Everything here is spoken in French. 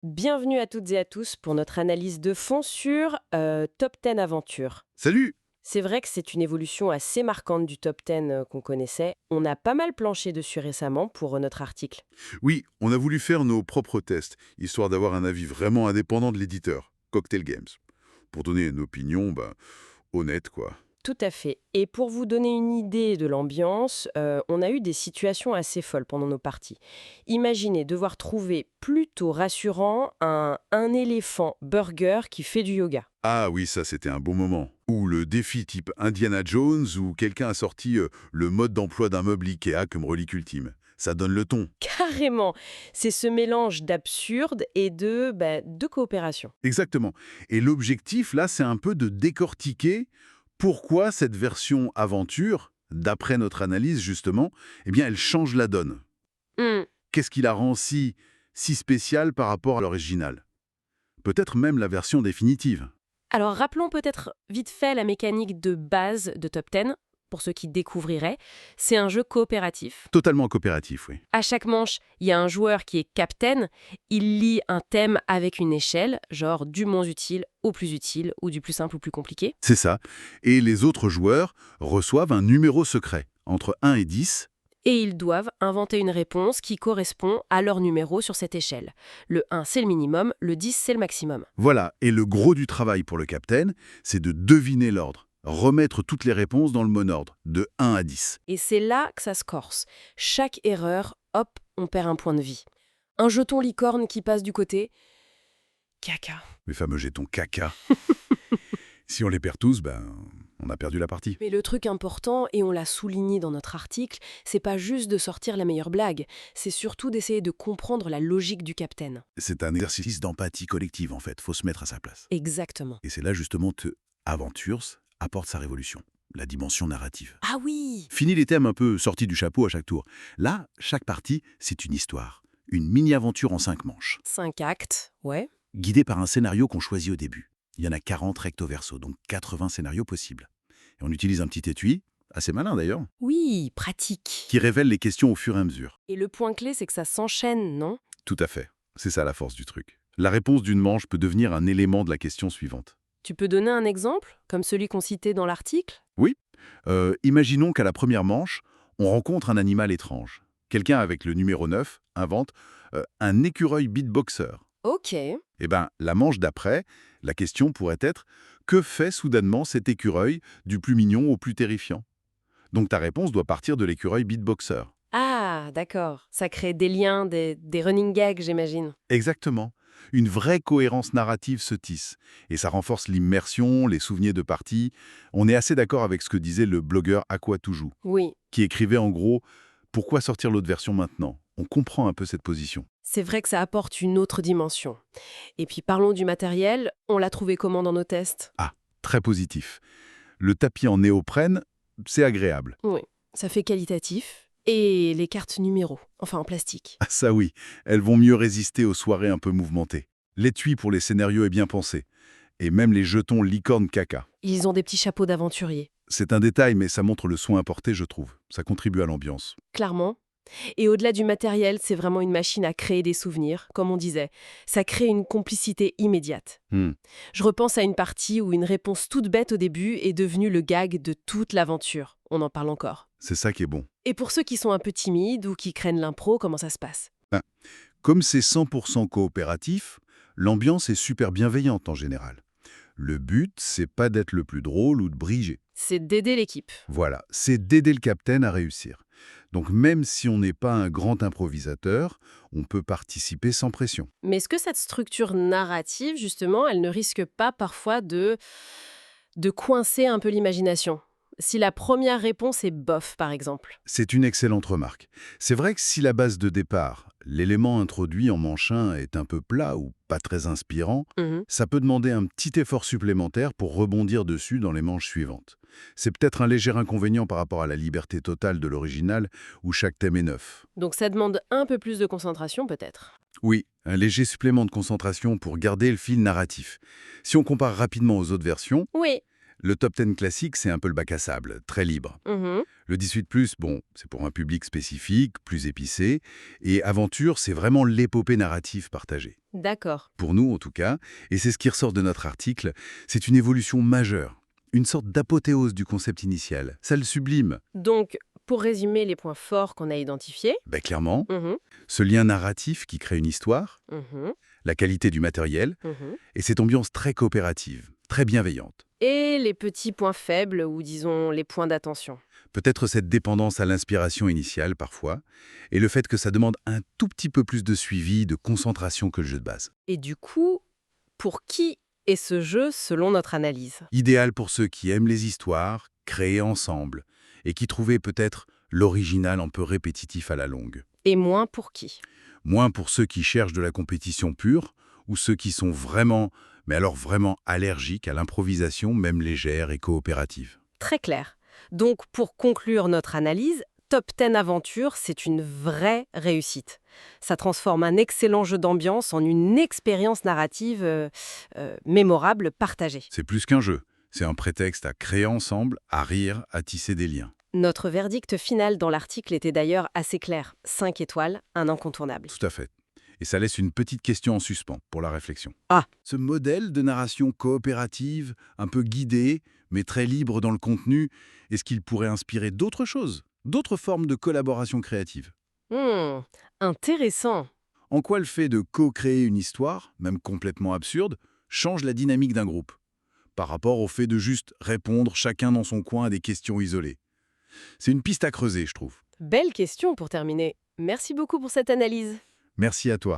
Bienvenue à toutes et à tous pour notre analyse de fond sur Top 10 Aventure. Salut! C'est vrai que c'est une évolution assez marquante du Top 10 qu'on connaissait. On a pas mal planché dessus récemment pour notre article. Oui, on a voulu faire nos propres tests, histoire d'avoir un avis vraiment indépendant de l'éditeur, Cocktail Games. Pour donner une opinion, honnête, quoi. Tout à fait. Et pour vous donner une idée de l'ambiance, on a eu des situations assez folles pendant nos parties. Imaginez devoir trouver plutôt rassurant un éléphant burger qui fait du yoga. Ah oui, ça c'était un bon moment. Ou le défi type Indiana Jones, où quelqu'un a sorti le mode d'emploi d'un meuble Ikea comme relique ultime. Ça donne le ton. Carrément, c'est ce mélange d'absurde et de coopération. Exactement. Et l'objectif, là, c'est un peu de décortiquer pourquoi cette version aventure, d'après notre analyse justement, eh bien, elle change la donne. Hmm. Qu'est-ce qui la rend si spéciale par rapport à l'original? Peut-être même la version définitive. Alors rappelons peut-être vite fait la mécanique de base de Top 10, pour ceux qui découvriraient. C'est un jeu coopératif. Totalement coopératif, oui. À chaque manche, il y a un joueur qui est captain. Il lit un thème avec une échelle, genre du moins utile au plus utile, ou du plus simple au plus compliqué. C'est ça. Et les autres joueurs reçoivent un numéro secret, entre 1 et 10. Et ils doivent inventer une réponse qui correspond à leur numéro sur cette échelle. Le 1, c'est le minimum, le 10, c'est le maximum. Voilà. Et le gros du travail pour le capitaine, c'est de deviner l'ordre. Remettre toutes les réponses dans le bon ordre, de 1 à 10. Et c'est là que ça se corse. Chaque erreur, hop, on perd un point de vie. Un jeton licorne qui passe du côté. Caca. Les fameux jetons caca. Si on les perd tous, on a perdu la partie. Mais le truc important, et on l'a souligné dans notre article, c'est pas juste de sortir la meilleure blague, c'est surtout d'essayer de comprendre la logique du capitaine. C'est un exercice d'empathie collective, en fait. Faut se mettre à sa place. Exactement. Et c'est là, justement, que Aventures apporte sa révolution. La dimension narrative. Ah oui! Fini les thèmes un peu sortis du chapeau à chaque tour. Là, chaque partie, c'est une histoire. Une mini-aventure en 5 manches. 5 actes, ouais. Guidée par un scénario qu'on choisit au début. Il y en a 40 recto verso, donc 80 scénarios possibles. Et on utilise un petit étui, assez malin d'ailleurs, Oui, pratique. qui révèle les questions au fur et à mesure. Et le point clé, c'est que ça s'enchaîne, non? Tout à fait. C'est ça la force du truc. La réponse d'une manche peut devenir un élément de la question suivante. Tu peux donner un exemple, comme celui qu'on citait dans l'article? Oui. Imaginons qu'à la première manche, on rencontre un animal étrange. Quelqu'un avec le numéro 9 invente un écureuil beatboxer. Ok. Eh bien, la manche d'après, la question pourrait être « Que fait soudainement cet écureuil du plus mignon au plus terrifiant ?» Donc ta réponse doit partir de l'écureuil beatboxer. Ah, d'accord. Ça crée des liens, des running gags, j'imagine. Exactement. Une vraie cohérence narrative se tisse. Et ça renforce l'immersion, les souvenirs de partie. On est assez d'accord avec ce que disait le blogueur Aquatoujou, Oui. qui écrivait en gros « Pourquoi sortir l'autre version maintenant ?» On comprend un peu cette position. C'est vrai que ça apporte une autre dimension. Et puis parlons du matériel, on l'a trouvé comment dans nos tests? Ah, très positif. Le tapis en néoprène, c'est agréable. Oui, ça fait qualitatif. Et les cartes numéros, enfin en plastique. Ah ça oui, elles vont mieux résister aux soirées un peu mouvementées. L'étui pour les scénarios est bien pensé. Et même les jetons licorne caca. Ils ont des petits chapeaux d'aventuriers, C'est un détail, mais ça montre le soin apporté, je trouve. Ça contribue à l'ambiance. clairement. Et au-delà du matériel, c'est vraiment une machine à créer des souvenirs, comme on disait. Ça crée une complicité immédiate. Hmm. Je repense à une partie où une réponse toute bête au début est devenue le gag de toute l'aventure. On en parle encore. C'est ça qui est bon. Et pour ceux qui sont un peu timides ou qui craignent l'impro, comment ça se passe? Comme c'est 100% coopératif, l'ambiance est super bienveillante en général. Le but, c'est pas d'être le plus drôle ou de briger. C'est d'aider l'équipe. Voilà, c'est d'aider le capitaine à réussir. Donc même si on n'est pas un grand improvisateur, on peut participer sans pression. Mais est-ce que cette structure narrative, justement, elle ne risque pas parfois de coincer un peu l'imagination? Si la première réponse est bof, par exemple. C'est une excellente remarque. C'est vrai que si la base de départ, l'élément introduit en manche 1 est un peu plat ou pas très inspirant, Mhm. ça peut demander un petit effort supplémentaire pour rebondir dessus dans les manches suivantes. C'est peut-être un léger inconvénient par rapport à la liberté totale de l'original où chaque thème est neuf. Donc ça demande un peu plus de concentration, peut-être. Oui, un léger supplément de concentration pour garder le fil narratif. Si on compare rapidement aux autres versions, Oui. Le top 10 classique, c'est un peu le bac à sable, très libre. Mhm. Le 18+, bon, c'est pour un public spécifique, plus épicé. Et aventure, c'est vraiment l'épopée narrative partagée. D'accord. Pour nous, en tout cas, et c'est ce qui ressort de notre article, c'est une évolution majeure. Une sorte d'apothéose du concept initial. Ça le sublime. Donc, pour résumer les points forts qu'on a identifiés. Ben, clairement, Mhm, ce lien narratif qui crée une histoire, mhm, la qualité du matériel, mhm. et cette ambiance très coopérative, très bienveillante. Et les petits points faibles, ou disons les points d'attention. Peut-être cette dépendance à l'inspiration initiale, parfois, et le fait que ça demande un tout petit peu plus de suivi, de concentration que le jeu de base. Et du coup, pour qui est ce jeu selon notre analyse? Idéal pour ceux qui aiment les histoires, créées ensemble, et qui trouvaient peut-être l'original un peu répétitif à la longue. Et moins pour qui? Moins pour ceux qui cherchent de la compétition pure, ou ceux qui sont vraiment, mais alors vraiment allergiques à l'improvisation, même légère et coopérative. Très clair. Donc, pour conclure notre analyse, Top 10 Aventure, c'est une vraie réussite. Ça transforme un excellent jeu d'ambiance en une expérience narrative mémorable, partagée. C'est plus qu'un jeu, c'est un prétexte à créer ensemble, à rire, à tisser des liens. Notre verdict final dans l'article était d'ailleurs assez clair. 5 étoiles, un incontournable. Tout à fait. Et ça laisse une petite question en suspens pour la réflexion. Ah. Ce modèle de narration coopérative, un peu guidée, mais très libre dans le contenu, est-ce qu'il pourrait inspirer d'autres choses, d'autres formes de collaboration créative? Intéressant. En quoi le fait de co-créer une histoire, même complètement absurde, change la dynamique d'un groupe, par rapport au fait de juste répondre chacun dans son coin à des questions isolées? C'est une piste à creuser, je trouve. Belle question pour terminer. Merci beaucoup pour cette analyse. Merci à toi.